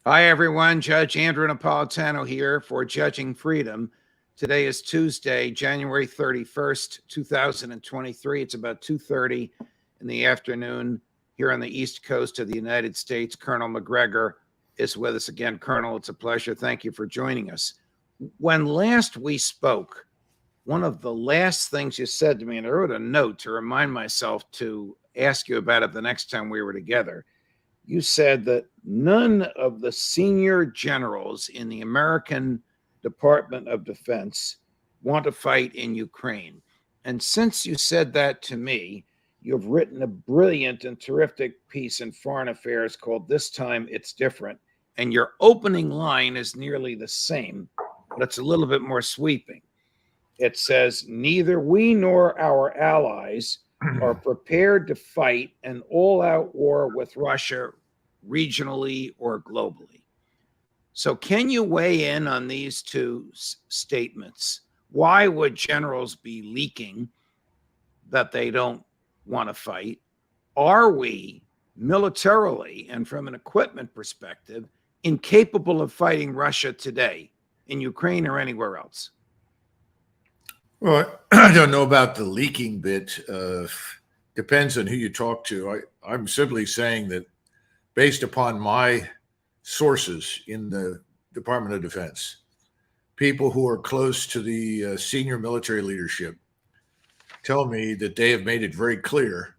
Hi, everyone. Judge Andrew Napolitano here for Judging Freedom. Today is Tuesday, January 31st, 2023. It's about 2:30 in the afternoon here on the East Coast of the United States. Colonel McGregor is with us again. Colonel, it's a pleasure. Thank you for joining us. When last we spoke, one of the last things you said to me, and I wrote a note to remind myself to ask you about it the next time we were together, you said that none of the senior generals in the American Department of Defense want to fight in Ukraine. And since you said that to me, you've written a brilliant and terrific piece in Foreign Affairs called This Time It's Different. And your opening line is nearly the same, but it's a little bit more sweeping. It says, neither we nor our allies are prepared to fight an all-out war with Russia regionally or globally. So can you weigh in on these two statements? Why would generals be leaking that they don't want to fight? Are we militarily and from an equipment perspective incapable of fighting Russia today in Ukraine or anywhere else? Well, I don't know about the leaking bit. Depends on who you talk to. I'm simply saying that based upon my sources in the Department of Defense, people who are close to the senior military leadership tell me that they have made it very clear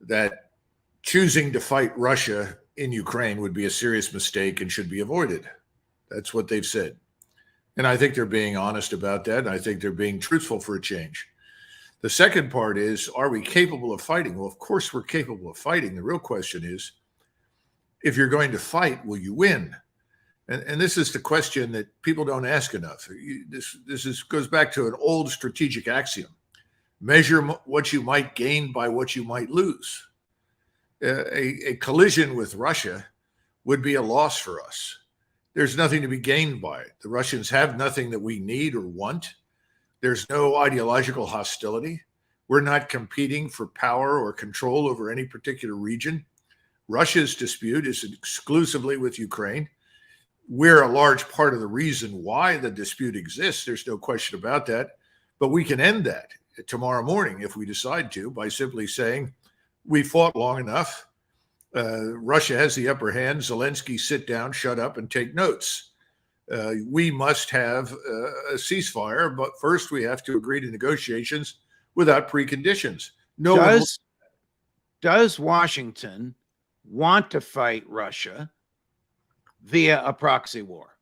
that choosing to fight Russia in Ukraine would be a serious mistake and should be avoided. That's what they've said. And I think they're being honest about that. And I think they're being truthful for a change. The second part is, are we capable of fighting? Well, of course, we're capable of fighting. The real question is, if you're going to fight, will you win? And this is the question that people don't ask enough. This goes back to an old strategic axiom. Measure what you might gain by what you might lose. A collision with Russia would be a loss for us. There's nothing to be gained by it. The Russians have nothing that we need or want. There's no ideological hostility. We're not competing for power or control over any particular region. Russia's dispute is exclusively with Ukraine. We're a large part of the reason why the dispute exists. There's no question about that. But we can end that tomorrow morning if we decide to by simply saying, we fought long enough. Russia has the upper hand. Zelensky, sit down, shut up, and take notes. We must have a ceasefire, but first we have to agree to negotiations without preconditions. Does Washington want to fight Russia via a proxy war?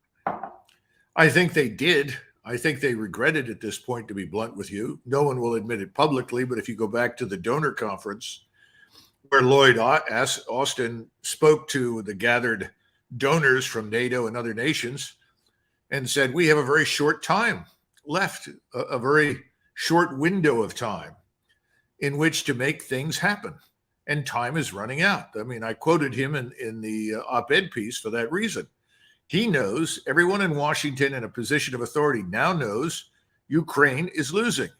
I think they did. I think they regret it at this point, to be blunt with you. No one will admit it publicly, but if you go back to the donor conference where Lloyd Austin spoke to the gathered donors from NATO and other nations and said, we have a very short time left, a very short window of time in which to make things happen. And time is running out. I mean, I quoted him in the op-ed piece for that reason. He knows, everyone in Washington in a position of authority now knows Ukraine is losing.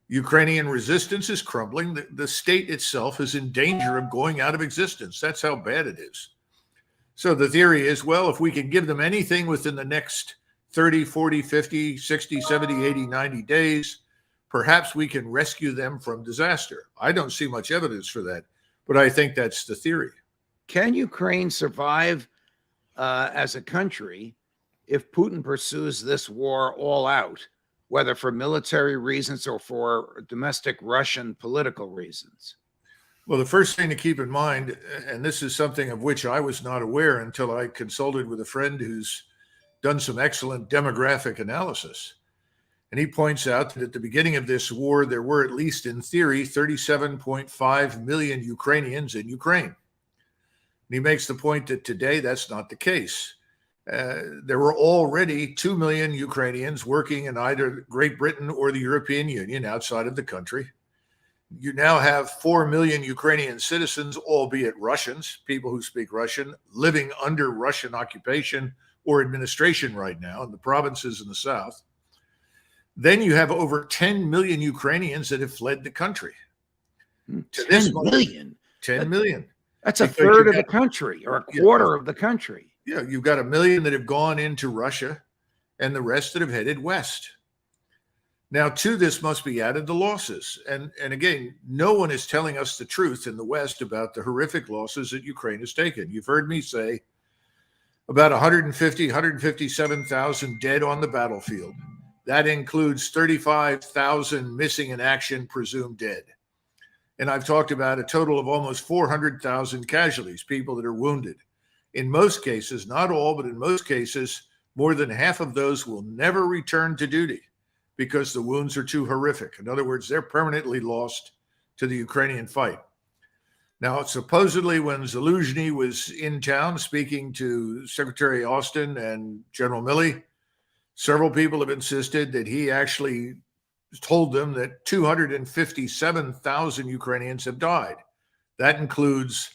Ukrainian resistance is crumbling. The state itself is in danger of going out of existence. That's how bad it is. So the theory is, well, if we can give them anything within the next 30, 40, 50, 60, 70, 80, 90 days, perhaps we can rescue them from disaster. I don't see much evidence for that, but I think that's the theory. Can Ukraine survive as a country if Putin pursues this war all out, whether for military reasons or for domestic Russian political reasons? Well, the first thing to keep in mind, and this is something of which I was not aware until I consulted with a friend who's done some excellent demographic analysis. And he points out that at the beginning of this war, there were, at least in theory, 37.5 million Ukrainians in Ukraine. And he makes the point that today that's not the case. There were already 2 million Ukrainians working in either Great Britain or the European Union outside of the country. You now have 4 million Ukrainian citizens, albeit Russians, people who speak Russian, living under Russian occupation or administration right now in the provinces in the south. Then you have over 10 million Ukrainians that have fled the country. 10 million? 10 million. That's a third of the country or a quarter of the country. Yeah, you've got 1 million that have gone into Russia and the rest that have headed west. Now, to this must be added the losses. And again, no one is telling us the truth in the West about the horrific losses that Ukraine has taken. You've heard me say about 157,000 dead on the battlefield. That includes 35,000 missing in action, presumed dead. And I've talked about a total of almost 400,000 casualties, people that are wounded. In most cases, not all, but in most cases, more than half of those will never return to duty because the wounds are too horrific. In other words, they're permanently lost to the Ukrainian fight. Now, supposedly when Zelensky was in town speaking to Secretary Austin and General Milley, several people have insisted that he actually told them that 257,000 Ukrainians have died. That includes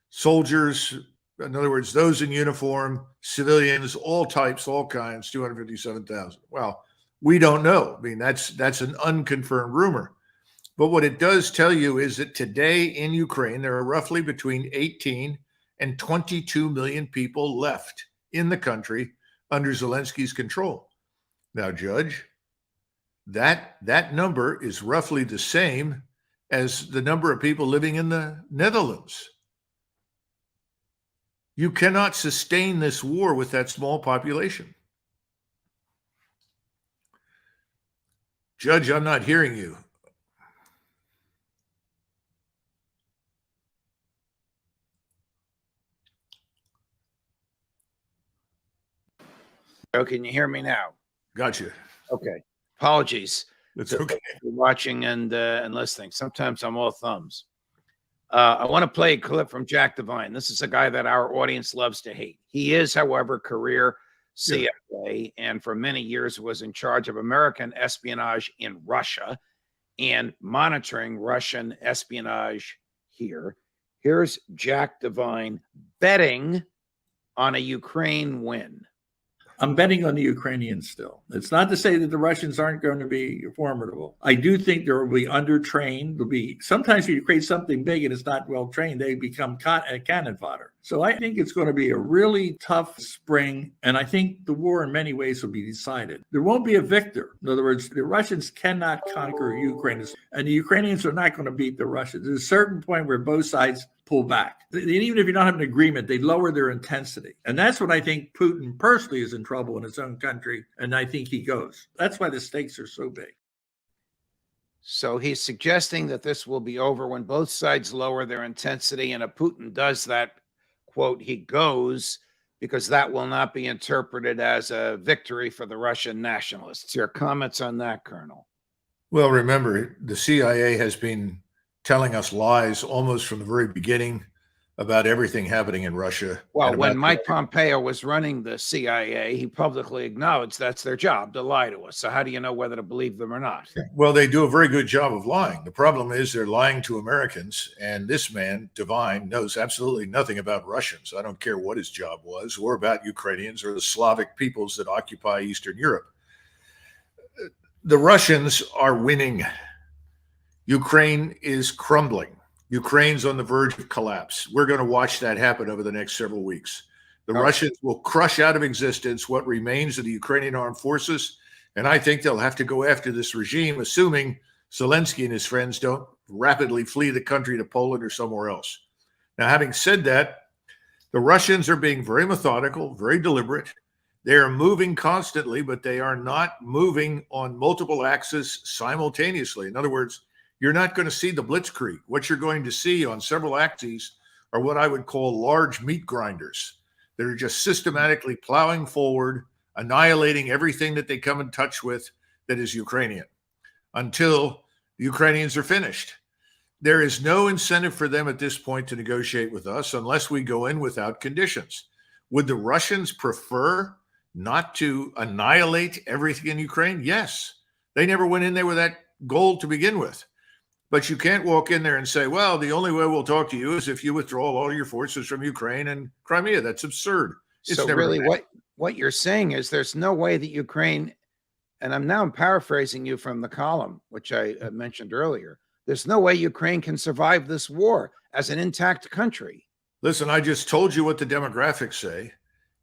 soldiers, in other words, those in uniform, civilians, all types, all kinds, 257,000. Well, we don't know. I mean, that's an unconfirmed rumor. But what it does tell you is that today in Ukraine, there are roughly between 18 and 22 million people left in the country under Zelensky's control. Now, Judge, that number is roughly the same as the number of people living in the Netherlands. You cannot sustain this war with that small population. Judge, I'm not hearing you. Oh, can you hear me now? Gotcha. Okay. Apologies. That's okay. For watching and listening. Sometimes I'm all thumbs. I want to play a clip from Jack Devine. This is a guy that our audience loves to hate. He is, however, career CIA, and for many years was in charge of American espionage in Russia and monitoring Russian espionage here. Here's Jack Devine betting on a Ukraine win. I'm betting on the Ukrainians still. It's not to say that the Russians aren't going to be formidable. I do think there will be undertrained. There'll be sometimes when you create something big and it's not well trained, they become cannon fodder. So I think it's going to be a really tough spring, and I think the war in many ways will be decided. There won't be a victor. In other words, the Russians cannot conquer Ukraine, and the Ukrainians are not going to beat the Russians. There's a certain point where both sides pull back. Even if you don't have an agreement, they lower their intensity. And that's what I think Putin personally is in trouble in his own country, and I think he goes. That's why the stakes are so big. So he's suggesting that this will be over when both sides lower their intensity, and if Putin does that, quote, he goes, because that will not be interpreted as a victory for the Russian nationalists. Your comments on that, Colonel? Well, remember, the CIA has been telling us lies almost from the very beginning about everything happening in Russia. Well, when Mike Pompeo was running the CIA, he publicly acknowledged that's their job, to lie to us. So how do you know whether to believe them or not? Well, they do a very good job of lying. The problem is they're lying to Americans, and this man, Devine, knows absolutely nothing about Russians. I don't care what his job was, or about Ukrainians or the Slavic peoples that occupy Eastern Europe. The Russians are winning. Ukraine is crumbling. Ukraine's on the verge of collapse. We're going to watch that happen over the next several weeks. The Russians will crush out of existence what remains of the Ukrainian armed forces, and I think they'll have to go after this regime, assuming Zelensky and his friends don't rapidly flee the country to Poland or somewhere else. Now, having said that, the Russians are being very methodical, very deliberate. They are moving constantly, but they are not moving on multiple axes simultaneously. In other words, you're not going to see the blitzkrieg. What you're going to see on several axes are what I would call large meat grinders that are just systematically plowing forward, annihilating everything that they come in touch with that is Ukrainian until the Ukrainians are finished. There is no incentive for them at this point to negotiate with us unless we go in without conditions. Would the Russians prefer not to annihilate everything in Ukraine? Yes. They never went in there with that goal to begin with. But you can't walk in there and say, well, the only way we'll talk to you is if you withdraw all your forces from Ukraine and Crimea. That's absurd. It's so really what you're saying is there's no way that Ukraine, and I'm paraphrasing you from the column, which I mentioned earlier, there's no way Ukraine can survive this war as an intact country. Listen, I just told you what the demographics say.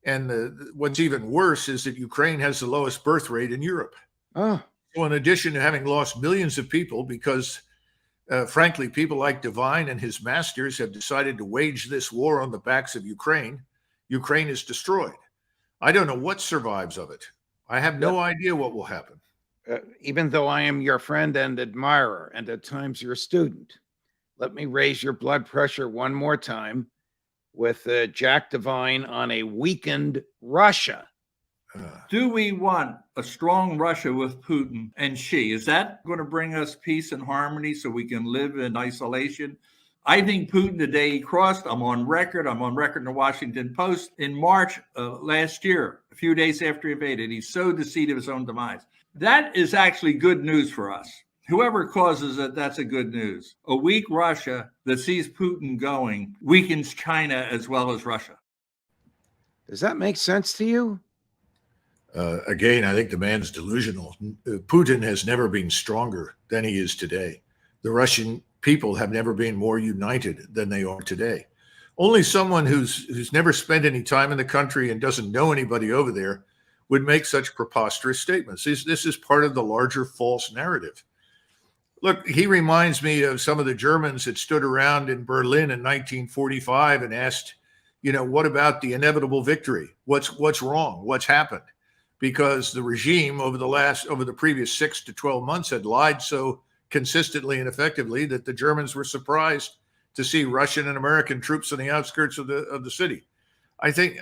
And what's even worse is that Ukraine has the lowest birth rate in Europe. Oh, So in addition to having lost millions of people because, frankly, people like Devine and his masters have decided to wage this war on the backs of Ukraine, Ukraine is destroyed. I don't know what survives of it. I have no idea what will happen. even though I am your friend and admirer, and at times your student, let me raise your blood pressure one more time with Jack Devine on a weakened Russia. Do we want a strong Russia with Putin and Xi? Is that going to bring us peace and harmony so we can live in isolation? I think Putin today crossed, I'm on record in the Washington Post in March last year, a few days after he invaded. He sowed the seed of his own demise. That is actually good news for us. Whoever causes it, that's a good news. A weak Russia that sees Putin going weakens China as well as Russia. Does that make sense to you? Again, I think the man's delusional. Putin has never been stronger than he is today. The Russian people have never been more united than they are today. Only someone who's never spent any time in the country and doesn't know anybody over there would make such preposterous statements. This is part of the larger false narrative. Look, he reminds me of some of the Germans that stood around in Berlin in 1945 and asked, what about the inevitable victory? What's wrong? What's happened? Because the regime over the previous 6 to 12 months had lied so consistently and effectively that the Germans were surprised to see Russian and American troops on the outskirts of the city. I think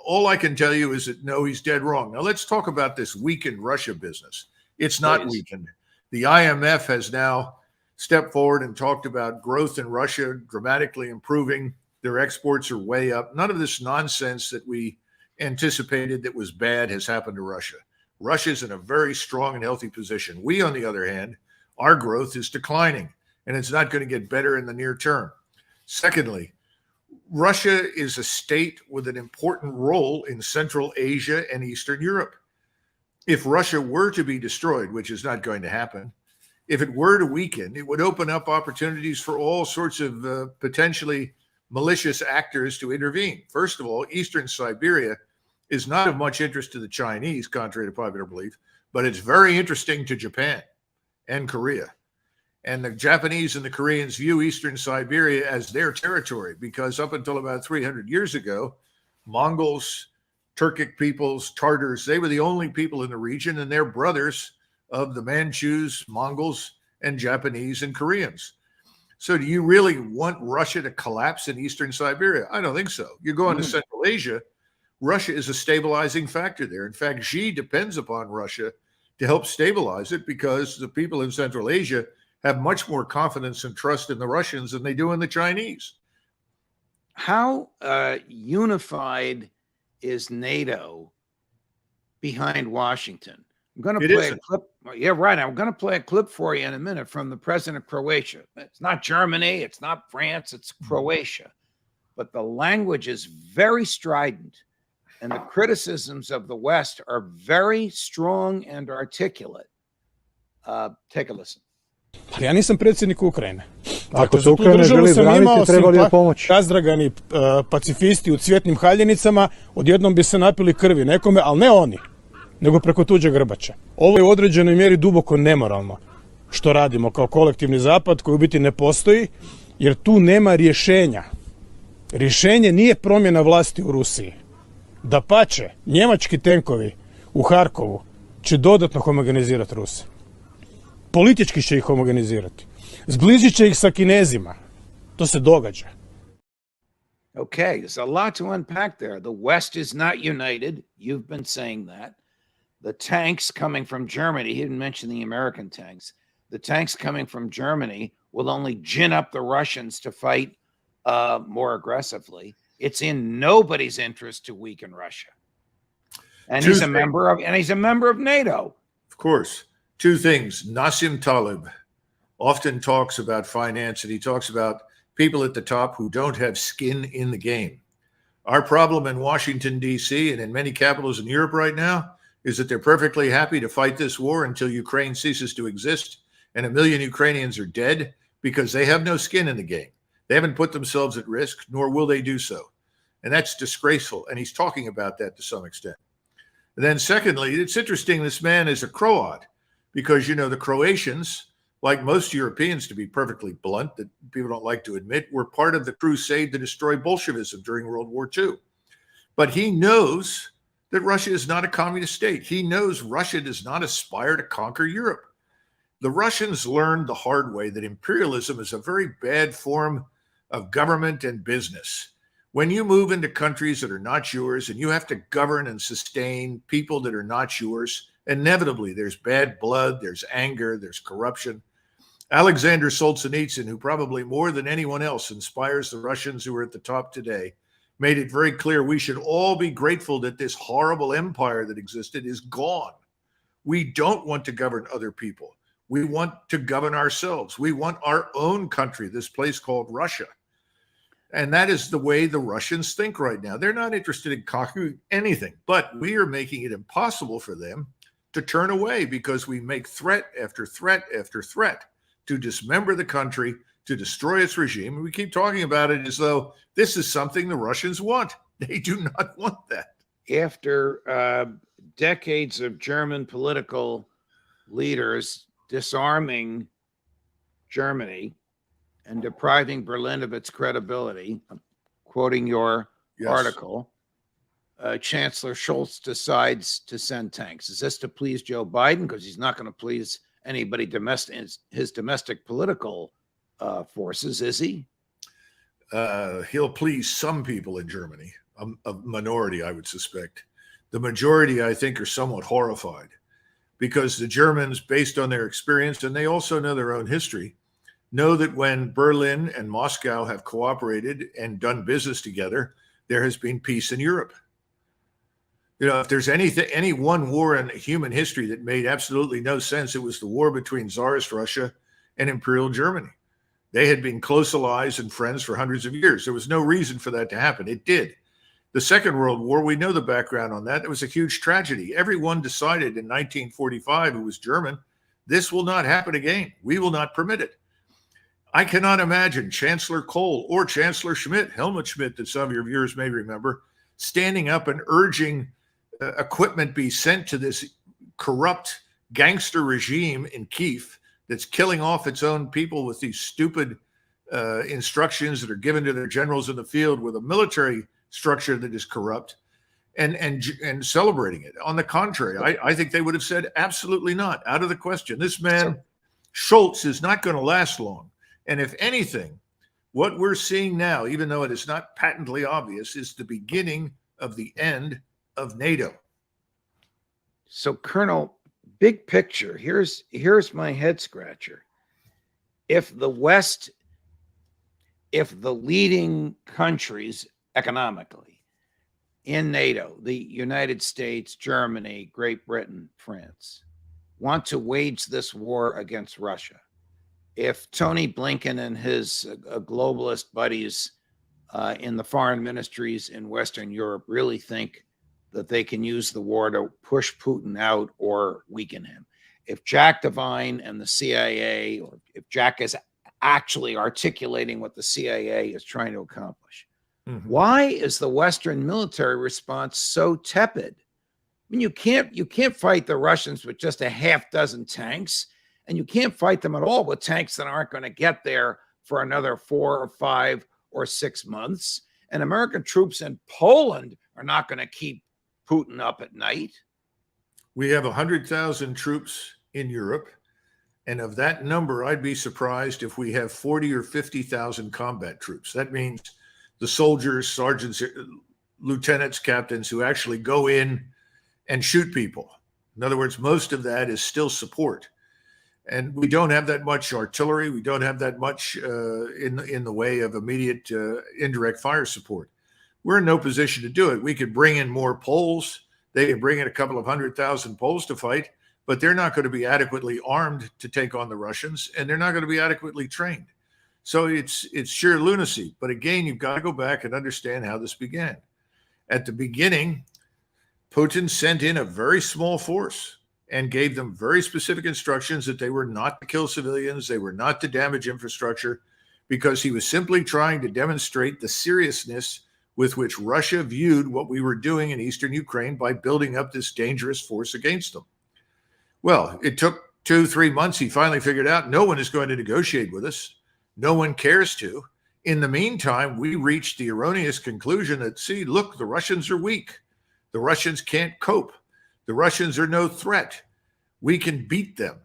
all I can tell you is that no, he's dead wrong. Now let's talk about this weakened Russia business. It's not weakened. The IMF has now stepped forward and talked about growth in Russia dramatically improving. Their exports are way up. None of this nonsense that we anticipated that was bad has happened to Russia. Russia's in a very strong and healthy position. We, on the other hand, our growth is declining, and it's not going to get better in the near term. Secondly, Russia is a state with an important role in Central Asia and Eastern Europe. If Russia were to be destroyed, which is not going to happen, if it were to weaken, it would open up opportunities for all sorts of potentially malicious actors to intervene. First of all, Eastern Siberia is not of much interest to the Chinese, contrary to popular belief, but it's very interesting to Japan and Korea. And the Japanese and the Koreans view Eastern Siberia as their territory because up until about 300 years ago, Mongols, Turkic peoples, Tartars, they were the only people in the region, and they're brothers of the Manchus, Mongols, and Japanese and Koreans. So do you really want Russia to collapse in Eastern Siberia? I don't think so. You go into Central Asia, Russia is a stabilizing factor there. In fact, Xi depends upon Russia to help stabilize it because the people in Central Asia have much more confidence and trust in the Russians than they do in the Chinese. How unified is NATO behind Washington? I'm going to play a clip. Yeah, right. I'm going to play a clip for you in a minute from the president of Croatia. It's not Germany. It's not France. It's Croatia. But the language is very strident, and the criticisms of the West are very strong and articulate. Take a listen. Ali ja nisam predsjednik Ukrajine. Ako se Ukrajina želi braniti, trebali je pomoć. Razdragani pacifisti u cvjetnim haljenicama odjednom bi se napili krvi nekome, ali ne oni, nego preko tuđeg grbača. Ovo je u određenoj mjeri duboko nemoralno što radimo kao kolektivni zapad koji u biti ne postoji, jer tu nema rješenja. Rješenje nije promjena vlasti u Rusiji. Dapače, njemački tenkovi u Harkovu će dodatno homogenizirati Ruse. Politički će ih homogenizirati. Zbližit će ih sa Kinezima. To se događa. Okay, there's a lot to unpack there. The West is not united. You've been saying that. The tanks coming from Germany, he didn't mention the American tanks. The tanks coming from Germany will only gin up the Russians to fight more aggressively. It's in nobody's interest to weaken Russia. And he's a member of NATO. Of course. Two things. Nassim Taleb often talks about finance, and he talks about people at the top who don't have skin in the game. Our problem in Washington, D.C., and in many capitals in Europe right now is that they're perfectly happy to fight this war until Ukraine ceases to exist, and 1 million Ukrainians are dead because they have no skin in the game. They haven't put themselves at risk, nor will they do so. And that's disgraceful. And he's talking about that to some extent. And then secondly, it's interesting, this man is a Croat because, the Croatians, like most Europeans, to be perfectly blunt, that people don't like to admit, were part of the crusade to destroy Bolshevism during World War II. But he knows that Russia is not a communist state. He knows Russia does not aspire to conquer Europe. The Russians learned the hard way that imperialism is a very bad form of government and business. When you move into countries that are not yours and you have to govern and sustain people that are not yours, inevitably there's bad blood, there's anger, there's corruption. Alexander Solzhenitsyn, who probably more than anyone else inspires the Russians who are at the top today, made it very clear we should all be grateful that this horrible empire that existed is gone. We don't want to govern other people. We want to govern ourselves. We want our own country, this place called Russia. And that is the way the Russians think right now. They're not interested in conquering anything, but we are making it impossible for them to turn away because we make threat after threat after threat to dismember the country, to destroy its regime. And we keep talking about it as though this is something the Russians want. They do not want that. After decades of German political leaders disarming Germany and depriving Berlin of its credibility, I'm quoting your article, Chancellor Scholz decides to send tanks. Is this to please Joe Biden? Because he's not going to please anybody his domestic political forces, is he? He'll please some people in Germany, a minority, I would suspect. The majority, I think, are somewhat horrified because the Germans, based on their experience, and they also know their own history, know that when Berlin and Moscow have cooperated and done business together, there has been peace in Europe. If there's any one war in human history that made absolutely no sense, it was the war between Tsarist Russia and Imperial Germany. They had been close allies and friends for hundreds of years. There was no reason for that to happen. It did. The Second World War, we know the background on that. It was a huge tragedy. Everyone decided in 1945, who was German, this will not happen again. We will not permit it. I cannot imagine Chancellor Kohl or Chancellor Schmidt, Helmut Schmidt, that some of your viewers may remember, standing up and urging equipment be sent to this corrupt gangster regime in Kyiv that's killing off its own people with these stupid instructions that are given to their generals in the field with a military structure that is corrupt and celebrating it. On the contrary, I think they would have said absolutely not, out of the question. This man, Scholz, is not going to last long. And if anything, what we're seeing now, even though it is not patently obvious, is the beginning of the end of NATO. So, Colonel, big picture, here's my head scratcher. If the West, if the leading countries economically in NATO, the United States, Germany, Great Britain, France, want to wage this war against Russia, if Tony Blinken and his globalist buddies in the foreign ministries in Western Europe really think that they can use the war to push Putin out or weaken him, if Jack Devine and the CIA, or if Jack is actually articulating what the CIA is trying to accomplish, why is the Western military response so tepid? I mean, you can't fight the Russians with just a half dozen tanks. And you can't fight them at all with tanks that aren't going to get there for another 4 or 5 or 6 months. And American troops in Poland are not going to keep Putin up at night. We have 100,000 troops in Europe. And of that number, I'd be surprised if we have 40 or 50,000 combat troops. That means the soldiers, sergeants, lieutenants, captains who actually go in and shoot people. In other words, most of that is still support. And we don't have that much artillery. We don't have that much in the way of immediate indirect fire support. We're in no position to do it. We could bring in more Poles. They could bring in a couple of 100,000 Poles to fight, but they're not going to be adequately armed to take on the Russians, and they're not going to be adequately trained. So it's sheer lunacy. But again, you've got to go back and understand how this began. At the beginning, Putin sent in a very small force and gave them very specific instructions that they were not to kill civilians, they were not to damage infrastructure, because he was simply trying to demonstrate the seriousness with which Russia viewed what we were doing in eastern Ukraine by building up this dangerous force against them. Well, it took 2-3 months. He finally figured out no one is going to negotiate with us. No one cares to. In the meantime, we reached the erroneous conclusion that, see, look, the Russians are weak. The Russians can't cope. The Russians are no threat. We can beat them.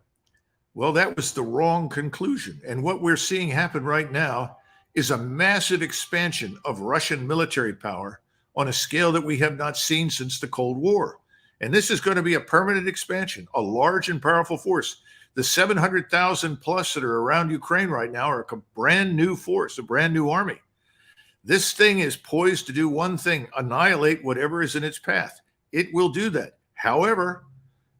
Well, that was the wrong conclusion. And what we're seeing happen right now is a massive expansion of Russian military power on a scale that we have not seen since the Cold War. And this is going to be a permanent expansion, a large and powerful force. The 700,000 plus that are around Ukraine right now are a brand new force, a brand new army. This thing is poised to do one thing: annihilate whatever is in its path. It will do that. However,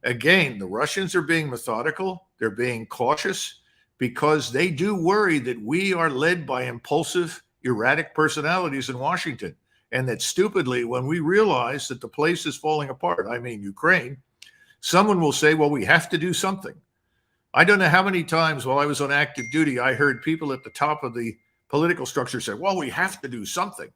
again, the Russians are being methodical. They're being cautious because they do worry that we are led by impulsive, erratic personalities in Washington. And that stupidly, when we realize that the place is falling apart, I mean Ukraine, someone will say, well, we have to do something. I don't know how many times while I was on active duty, I heard people at the top of the political structure say, well, we have to do something.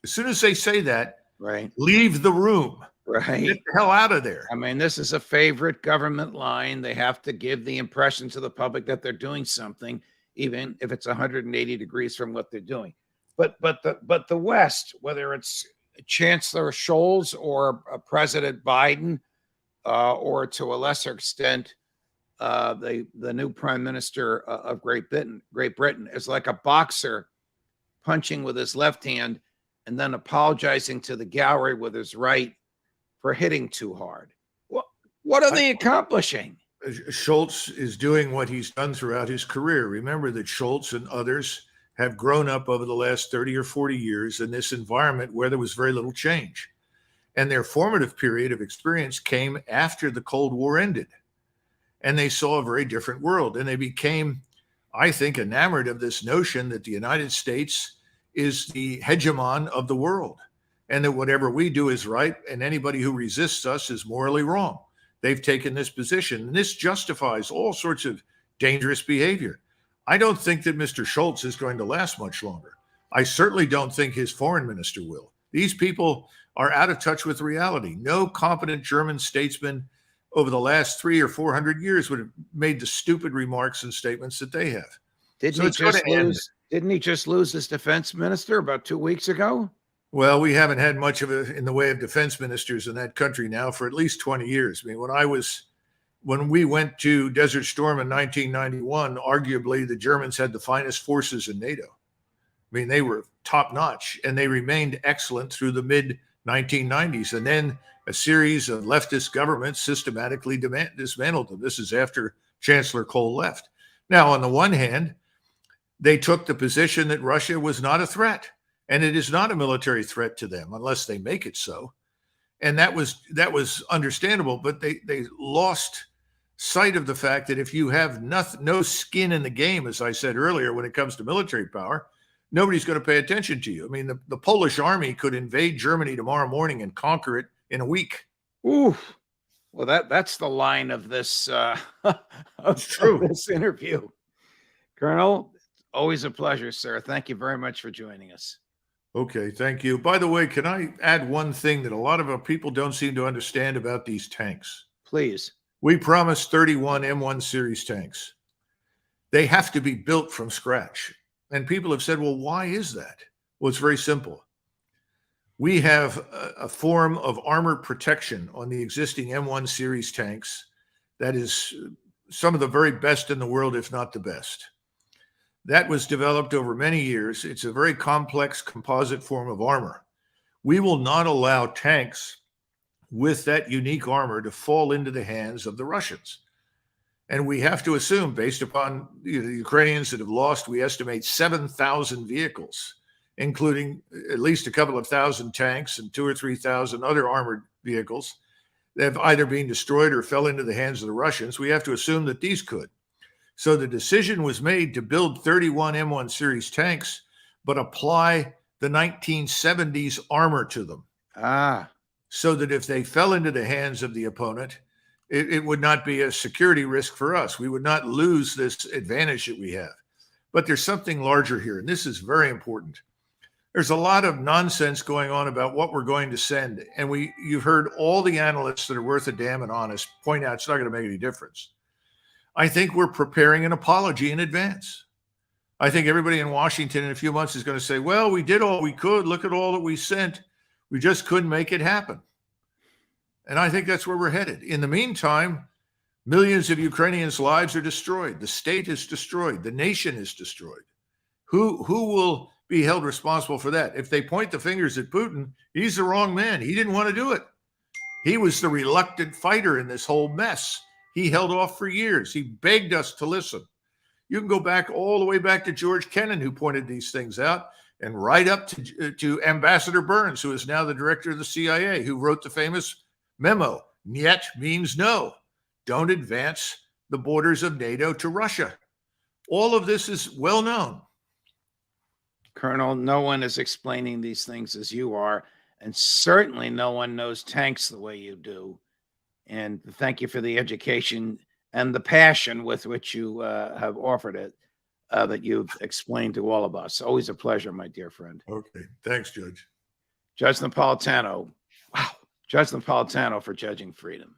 As soon as they say that, Right. leave the room. Right. Get the hell out of there. I mean, this is a favorite government line. They have to give the impression to the public that they're doing something, even if it's 180 degrees from what they're doing. But the West, whether it's Chancellor Scholz or President Biden, or to a lesser extent, the new Prime Minister of Great Britain, is like a boxer punching with his left hand and then apologizing to the gallery with his right for hitting too hard. What are they accomplishing? Scholz is doing what he's done throughout his career. Remember that Scholz and others have grown up over the last 30 or 40 years in this environment where there was very little change. And their formative period of experience came after the Cold War ended. And they saw a very different world. And they became, I think, enamored of this notion that the United States is the hegemon of the world, and that whatever we do is right, and anybody who resists us is morally wrong. They've taken this position, and this justifies all sorts of dangerous behavior. I don't think that Mr. Scholz is going to last much longer. I certainly don't think his foreign minister will. These people are out of touch with reality. No competent German statesman over the last 300 or 400 years would have made the stupid remarks and statements that they have. Didn't he just lose his defense minister about 2 weeks ago? Well, we haven't had much of it in the way of defense ministers in that country now for at least 20 years. I mean, when we went to Desert Storm in 1991, arguably the Germans had the finest forces in NATO. I mean, they were top notch, and they remained excellent through the mid 1990s. And then a series of leftist governments systematically dismantled them. This is after Chancellor Kohl left. Now, on the one hand, they took the position that Russia was not a threat, and it is not a military threat to them unless they make it so. And that was understandable, but they lost sight of the fact that if you have no skin in the game, as I said earlier, when it comes to military power, nobody's going to pay attention to you. I mean, the Polish army could invade Germany tomorrow morning and conquer it in a week. Ooh, well, that's the line of this this interview. Colonel, always a pleasure, sir. Thank you very much for joining us. Okay, thank you. By the way, can I add one thing that a lot of our people don't seem to understand about these tanks? Please. We promised 31 M1 series tanks. They have to be built from scratch. And people have said, well, why is that? Well, it's very simple. We have a form of armor protection on the existing M1 series tanks that is some of the very best in the world, if not the best. That was developed over many years. It's a very complex composite form of armor. We will not allow tanks with that unique armor to fall into the hands of the Russians. And we have to assume, based upon the Ukrainians that have lost, we estimate 7,000 vehicles, including at least a couple of thousand tanks and 2,000 or 3,000 other armored vehicles that have either been destroyed or fell into the hands of the Russians. We have to assume that these could. So the decision was made to build 31 M1 series tanks, but apply the 1970s armor to them. So that if they fell into the hands of the opponent, it would not be a security risk for us. We would not lose this advantage that we have. But there's something larger here, and this is very important. There's a lot of nonsense going on about what we're going to send. And you've heard all the analysts that are worth a damn and honest point out it's not going to make any difference. I think we're preparing an apology in advance. I think everybody in Washington in a few months is going to say, well, we did all we could. Look at all that we sent. We just couldn't make it happen. And I think that's where we're headed. In the meantime, millions of Ukrainians' lives are destroyed. The state is destroyed. The nation is destroyed. Who will be held responsible for that? If they point the fingers at Putin, he's the wrong man. He didn't want to do it. He was the reluctant fighter in this whole mess. He held off for years. He begged us to listen. You can go back all the way back to George Kennan, who pointed these things out, and right up to Ambassador Burns, who is now the director of the CIA, who wrote the famous memo, "Niet means no. Don't advance the borders of NATO to Russia." All of this is well known. Colonel, no one is explaining these things as you are, and certainly no one knows tanks the way you do. And thank you for the education and the passion with which you have offered it, that you've explained to all of us. Always a pleasure, my dear friend. Okay. Thanks, Judge. Judge Napolitano. Wow. Judge Napolitano for Judging Freedom.